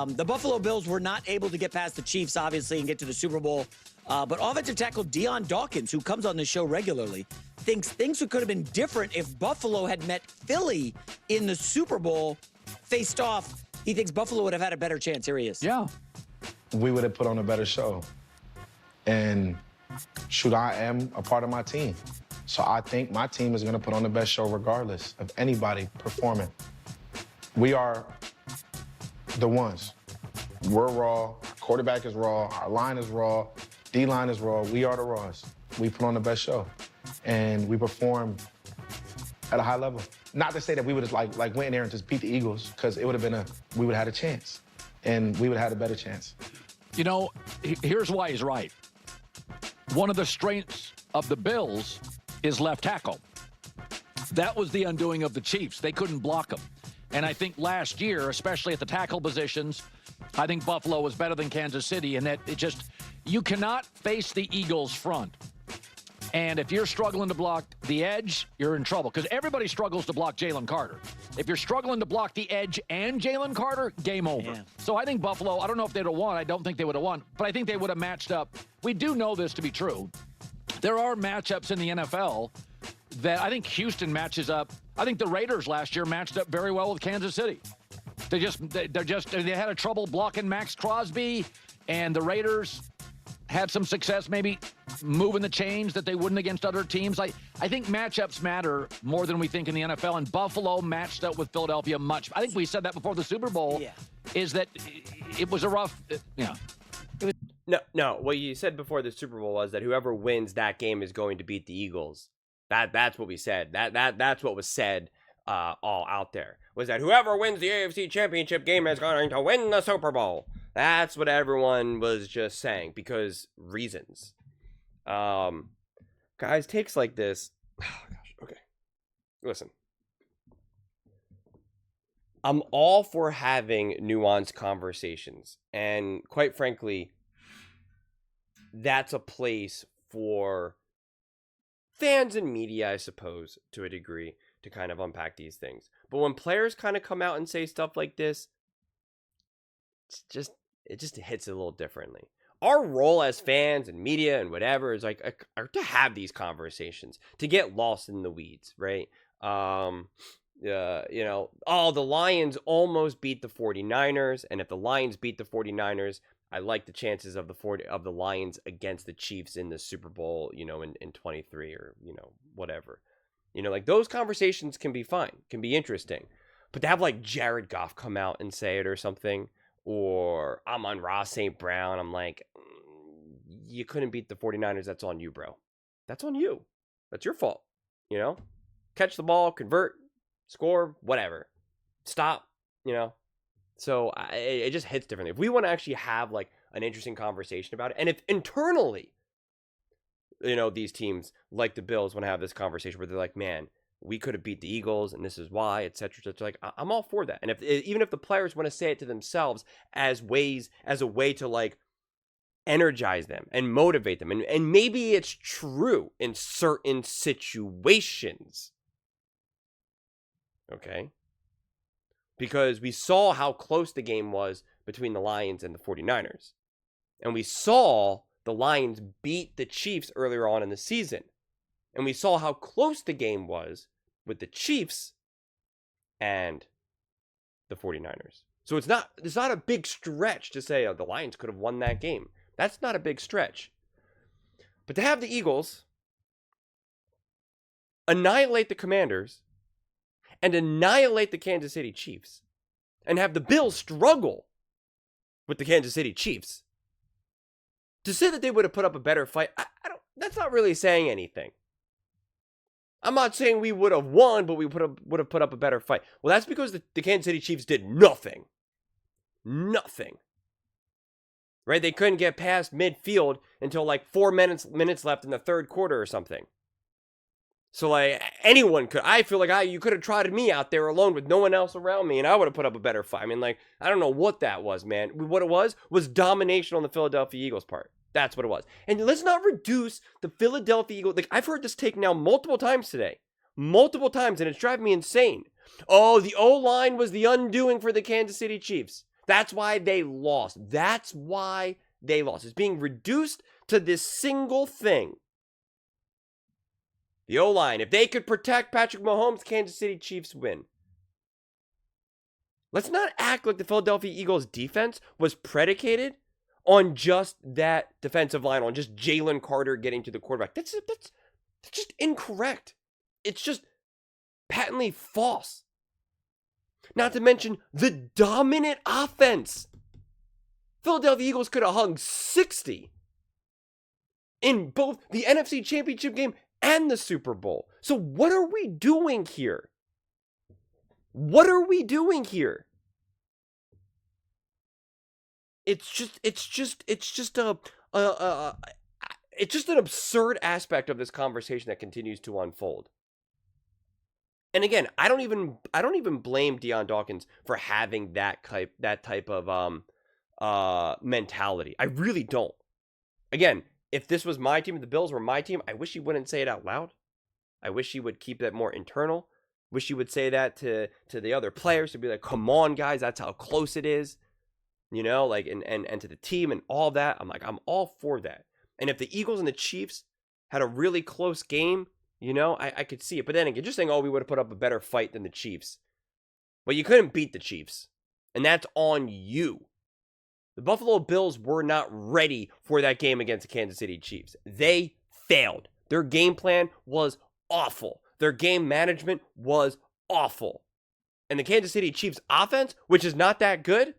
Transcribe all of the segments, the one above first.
The Buffalo Bills were not able to get past the Chiefs, obviously, and get to the Super Bowl. But offensive tackle Dion Dawkins, who comes on the show regularly, thinks things could have been different if Buffalo had met Philly in the Super Bowl, faced off. He thinks Buffalo would have had a better chance. Here he is. Yeah. We would have put on a better show. And shoot, I am a part of my team. So I think my team is going to put on the best show regardless of anybody performing. We are the ones. We're raw. Our quarterback is raw. Our line is raw. D-line is raw. We are the Raws. We put on the best show. And we perform at a high level. Not to say that we would have like went in there and just beat the Eagles, because it would have been we would have had a chance. And we would have had a better chance. You know, here's why he's right. One of the strengths of the Bills is left tackle. That was the undoing of the Chiefs. They couldn't block them. And I think last year, especially at the tackle positions, I think Buffalo was better than Kansas City, and that you cannot face the Eagles front. And if you're struggling to block the edge, you're in trouble, because everybody struggles to block Jalen Carter. If you're struggling to block the edge and Jalen Carter, game over. Yeah. So I think Buffalo, I don't know if they'd have won. I don't think they would have won, but I think they would have matched up. We do know this to be true. There are matchups in the NFL that I think Houston matches up. I think the Raiders last year matched up very well with Kansas City. They had a trouble blocking Max Crosby, and the Raiders had some success maybe moving the chains that they wouldn't against other teams. I think matchups matter more than we think in the NFL, and Buffalo matched up with Philadelphia much. I think we said that before the Super Bowl, is that it was a rough, No, what you said before the Super Bowl was that whoever wins that game is going to beat the Eagles. That's what we said. That's what was said all out there, was that whoever wins the AFC Championship game is going to win the Super Bowl. That's what everyone was just saying, because reasons. Guys, takes like this. Oh, gosh. Okay. Listen. I'm all for having nuanced conversations. And quite frankly, that's a place for fans and media, I suppose, to a degree, to kind of unpack these things. But when players kind of come out and say stuff like this, it just hits it a little differently. Our role as fans and media and whatever is like to have these conversations, to get lost in the weeds, right? The Lions almost beat the 49ers, and if the Lions beat the 49ers, I like the chances of the Lions against the Chiefs in the Super Bowl, in 23 or, whatever. Like those conversations can be fine, can be interesting. But to have like Jared Goff come out and say it or something, or I'm on Ross St. Brown, I'm like, you couldn't beat the 49ers, that's on you, bro. That's on you. That's your fault, Catch the ball, convert, score, whatever. Stop, So it just hits differently. If we want to actually have like an interesting conversation about it, and if internally, these teams like the Bills want to have this conversation where they're like, man, we could have beat the Eagles and this is why, et cetera, et cetera. Like, I'm all for that. And even if the players want to say it to themselves as a way to like energize them and motivate them, and maybe it's true in certain situations. Okay. Because we saw how close the game was between the Lions and the 49ers. And we saw the Lions beat the Chiefs earlier on in the season. And we saw how close the game was with the Chiefs and the 49ers. So it's not a big stretch to say, the Lions could have won that game. That's not a big stretch. But to have the Eagles annihilate the Commanders and annihilate the Kansas City Chiefs, and have the Bills struggle with the Kansas City Chiefs, to say that they would have put up a better fight, that's not really saying anything. I'm not saying we would have won, but we would have put up a better fight. Well, that's because the Kansas City Chiefs did nothing. Nothing. Right? They couldn't get past midfield until like 4 minutes left in the third quarter or something. So, like, anyone could. I feel like you could have trotted me out there alone with no one else around me, and I would have put up a better fight. I mean, like, I don't know what that was, man. What it was domination on the Philadelphia Eagles' part. That's what it was. And let's not reduce the Philadelphia Eagles. Like, I've heard this take now multiple times today. Multiple times, and it's driving me insane. Oh, the O-line was the undoing for the Kansas City Chiefs. That's why they lost. That's why they lost. It's being reduced to this single thing. The O-line, if they could protect Patrick Mahomes, Kansas City Chiefs win. Let's not act like the Philadelphia Eagles defense was predicated on just that defensive line, on just Jalen Carter getting to the quarterback. That's just incorrect. It's just patently false. Not to mention the dominant offense. Philadelphia Eagles could have hung 60 in both the NFC Championship game and the Super Bowl. So what are we doing here? What are we doing here? It's just an absurd aspect of this conversation that continues to unfold. And again, I don't even blame Dion Dawkins for having that type of mentality. I really don't. Again, if this was my team, if the Bills were my team, I wish he wouldn't say it out loud. I wish he would keep that more internal. Wish he would say that to the other players, to be like, come on, guys, that's how close it is. You know, like, and to the team and all that. I'm all for that. And if the Eagles and the Chiefs had a really close game, you know, I could see it. But then again, just saying, oh, we would have put up a better fight than the Chiefs. Well, you couldn't beat the Chiefs. And that's on you. The Buffalo Bills were not ready for that game against the Kansas City Chiefs. They failed. Their game plan was awful. Their game management was awful. And the Kansas City Chiefs offense, which is not that good,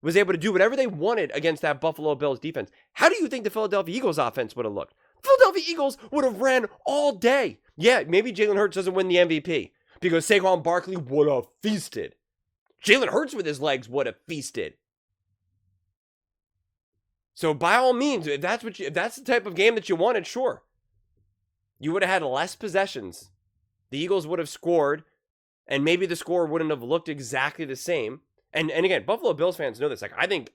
was able to do whatever they wanted against that Buffalo Bills defense. How do you think the Philadelphia Eagles offense would have looked? The Philadelphia Eagles would have ran all day. Yeah, maybe Jalen Hurts doesn't win the MVP because Saquon Barkley would have feasted. Jalen Hurts with his legs would have feasted. So by all means, if that's the type of game that you wanted, sure. You would have had less possessions. The Eagles would have scored, and maybe the score wouldn't have looked exactly the same. And again, Buffalo Bills fans know this. Like, I think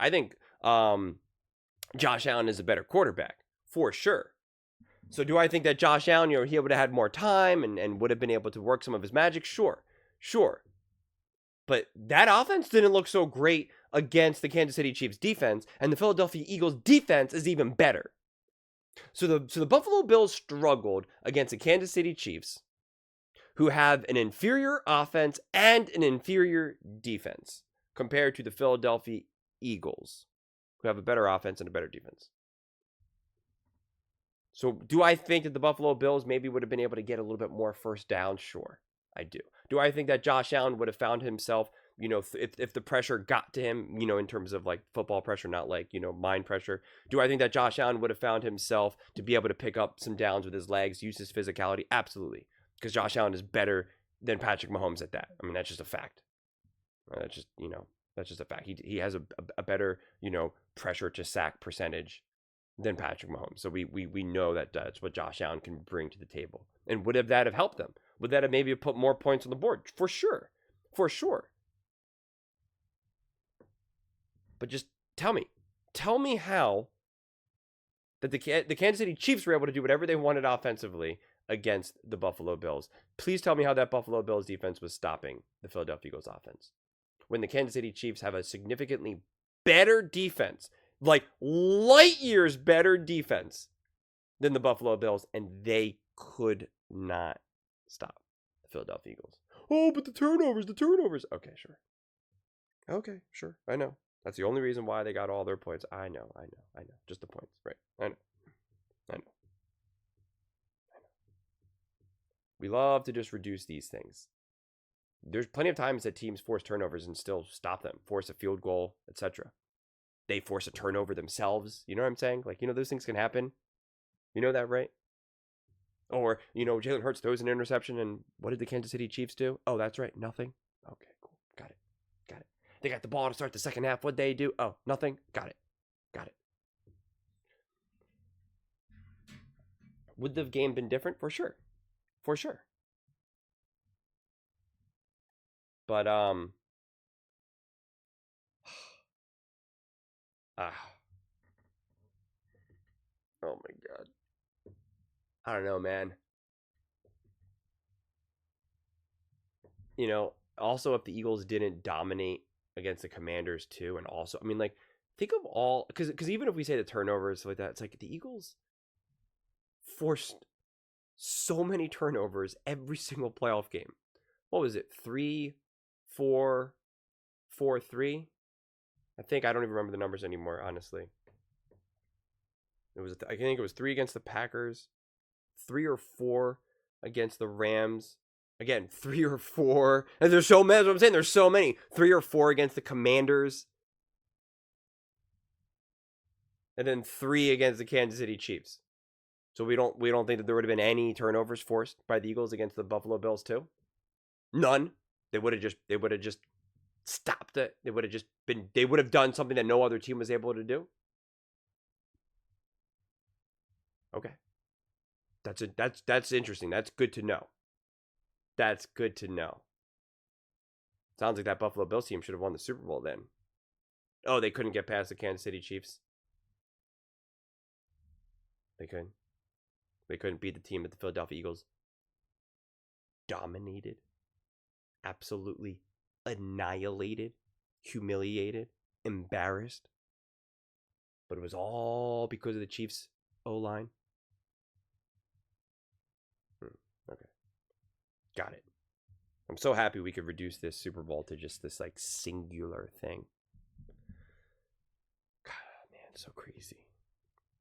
Josh Allen is a better quarterback for sure. So do I think that Josh Allen, he would have had more time and would have been able to work some of his magic? Sure. But that offense didn't look so great against the Kansas City Chiefs defense, and the Philadelphia Eagles defense is even better. So the Buffalo Bills struggled against the Kansas City Chiefs, who have an inferior offense and an inferior defense compared to the Philadelphia Eagles, who have a better offense and a better defense. So do I think that the Buffalo Bills maybe would have been able to get a little bit more first down? Sure, I do. Do I think that Josh Allen would have found himself, if the pressure got to him, in terms of like football pressure, not like, mind pressure? Do I think that Josh Allen would have found himself to be able to pick up some downs with his legs, use his physicality? Absolutely. Because Josh Allen is better than Patrick Mahomes at that. I mean, that's just a fact. That's just a fact. He has a better, pressure to sack percentage than Patrick Mahomes. So we know that that's what Josh Allen can bring to the table. And would that have helped them? Would that have maybe put more points on the board? For sure. But just tell me how that the Kansas City Chiefs were able to do whatever they wanted offensively against the Buffalo Bills. Please tell me how that Buffalo Bills defense was stopping the Philadelphia Eagles offense, when the Kansas City Chiefs have a significantly better defense, like light years better defense than the Buffalo Bills, and they could not stop the Philadelphia Eagles. Oh, but the turnovers. Okay, sure. I know. That's the only reason why they got all their points. I know. Just the points, right? I know. We love to just reduce these things. There's plenty of times that teams force turnovers and still stop them, force a field goal, etc. They force a turnover themselves. You know what I'm saying? Like, those things can happen. You know that, right? Or, Jalen Hurts throws an interception, and what did the Kansas City Chiefs do? Oh, that's right, nothing. Okay, cool. Got it. They got the ball to start the second half. What'd they do? Oh, nothing. Got it. Would the game been different? For sure. But, oh my God. I don't know, man. Also, if the Eagles didn't dominate against the Commanders too. And also, I mean, like, think of all, because even if we say the turnovers like that, it's like the Eagles forced so many turnovers every single playoff game. What was it? 3, 4, 4, 3. I think I don't even remember the numbers anymore. Honestly, it was. I think it was 3 against the Packers, 3 or 4 against the Rams. Again, 3 or 4. And there's so many. That's what I'm saying. There's so many. 3 or 4 against the Commanders. And then 3 against the Kansas City Chiefs. So we don't think that there would have been any turnovers forced by the Eagles against the Buffalo Bills too? None. They would have just stopped it. They would have done something that no other team was able to do. Okay. That's interesting. That's good to know. That's good to know. Sounds like that Buffalo Bills team should have won the Super Bowl then. Oh, they couldn't get past the Kansas City Chiefs. They couldn't. They couldn't beat the team that the Philadelphia Eagles dominated. Absolutely annihilated. Humiliated. Embarrassed. But it was all because of the Chiefs' O-line. Okay. Got it. I'm so happy we could reduce this Super Bowl to just this like singular thing. God, man, so crazy.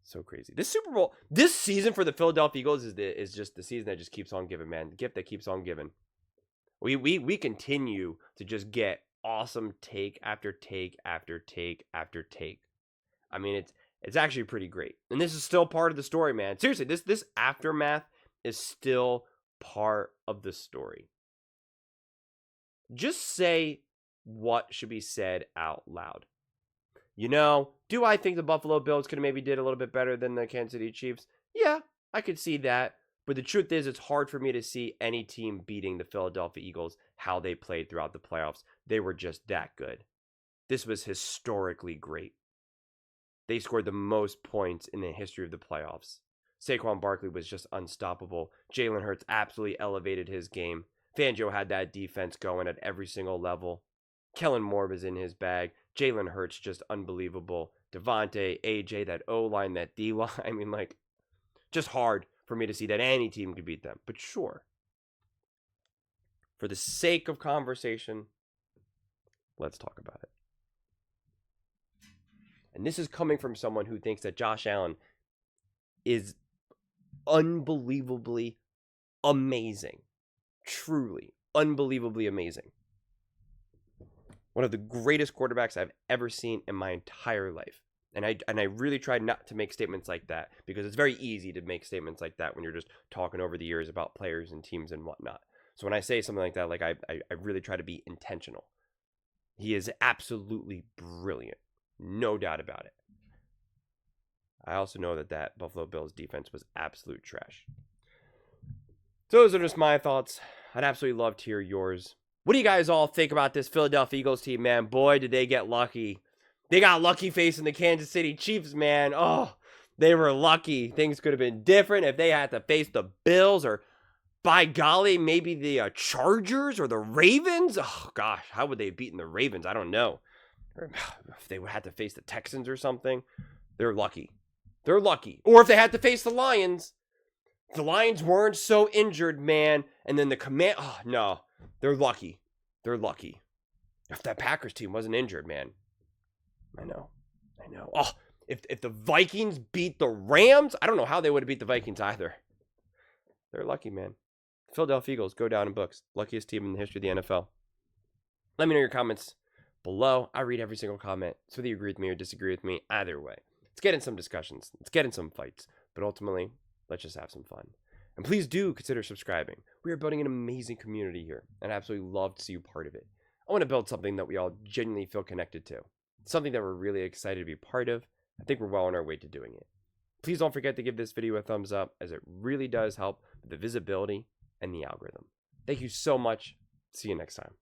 So crazy. This Super Bowl, this season for the Philadelphia Eagles is just the season that just keeps on giving, man. The gift that keeps on giving. We continue to just get awesome take after take after take after take. I mean, it's actually pretty great. And this is still part of the story, man. Seriously, this aftermath is still part of the story. Just say what should be said out loud. You know, do I think the Buffalo Bills could have maybe did a little bit better than the Kansas City Chiefs? Yeah, I could see that. But the truth is, it's hard for me to see any team beating the Philadelphia Eagles how they played throughout the playoffs. They were just that good. This was historically great. They scored the most points in the history of the playoffs. Saquon Barkley was just unstoppable. Jalen Hurts absolutely elevated his game. Fangio had that defense going at every single level. Kellen Moore was in his bag. Jalen Hurts just unbelievable. Devontae, AJ, that O-line, that D-line. I mean, like, just hard for me to see that any team could beat them. But sure, for the sake of conversation, let's talk about it. And this is coming from someone who thinks that Josh Allen is unbelievably amazing. Truly, unbelievably amazing. One of the greatest quarterbacks I've ever seen in my entire life. And I really tried not to make statements like that because it's very easy to make statements like that when you're just talking over the years about players and teams and whatnot. So when I say something like that, like I really try to be intentional. He is absolutely brilliant. No doubt about it. I also know that Buffalo Bills defense was absolute trash. So those are just my thoughts. I'd absolutely love to hear yours. What do you guys all think about this Philadelphia Eagles team, man? Boy, did they get lucky. They got lucky facing the Kansas City Chiefs, man. Oh, they were lucky. Things could have been different if they had to face the Bills or, by golly, maybe the Chargers or the Ravens. Oh, gosh, how would they have beaten the Ravens? I don't know. Or if they had to face the Texans or something. They're lucky. They're lucky. Or if they had to face the Lions. The Lions weren't so injured, man. And then the command. Oh, no. They're lucky. They're lucky. If that Packers team wasn't injured, man. I know. Oh, if the Vikings beat the Rams, I don't know how they would have beat the Vikings either. They're lucky, man. Philadelphia Eagles go down in books. Luckiest team in the history of the NFL. Let me know your comments below. I read every single comment. So whether you agree with me or disagree with me, either way. Let's get in some discussions. Let's get in some fights. But ultimately, let's just have some fun. And please do consider subscribing. We are building an amazing community here, and I absolutely love to see you part of it. I want to build something that we all genuinely feel connected to. Something that we're really excited to be part of. I think we're well on our way to doing it. Please don't forget to give this video a thumbs up, as it really does help with the visibility and the algorithm. Thank you so much. See you next time.